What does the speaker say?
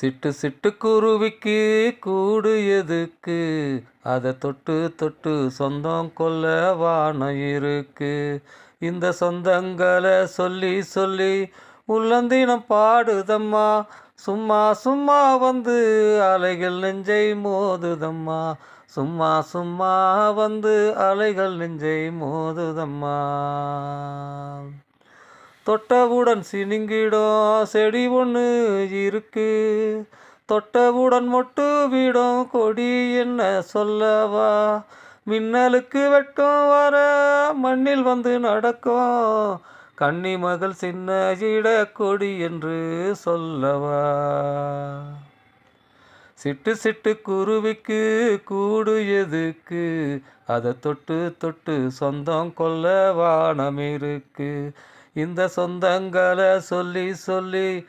சிட்டு சிட்டு குருவிக்கு கூடு எதுக்கு? அதை தொட்டு தொட்டு சொந்தம் கொள்ள வானம் இருக்கு. இந்த சொந்தங்களை சொல்லி சொல்லி உள்ளந்தினம் பாடுதம்மா. சும்மா சும்மா வந்து அலைகள் நெஞ்சை மோதுதம்மா. சும்மா சும்மா வந்து அலைகள் நெஞ்சை மோதுதம்மா. தொட்டவுடன் சினுங்கிடும் செடி ஒன்று இருக்கு. தொட்டவுடன் மொட்டு விடும் கொடி என்ன சொல்லவா? மின்னலுக்கு வெட்கம் வர மண்ணில் வந்து நடக்கும். கன்னி மகள் சின்ன இட கொடி என்று சொல்லவா? சிட்டு சிட்டு குருவிக்கு கூடு எதுக்கு? அதை தொட்டு தொட்டு சொந்தம் கொள்ள வானம் இருக்கு. இந்த சொந்தங்களை சொல்லி சொல்லி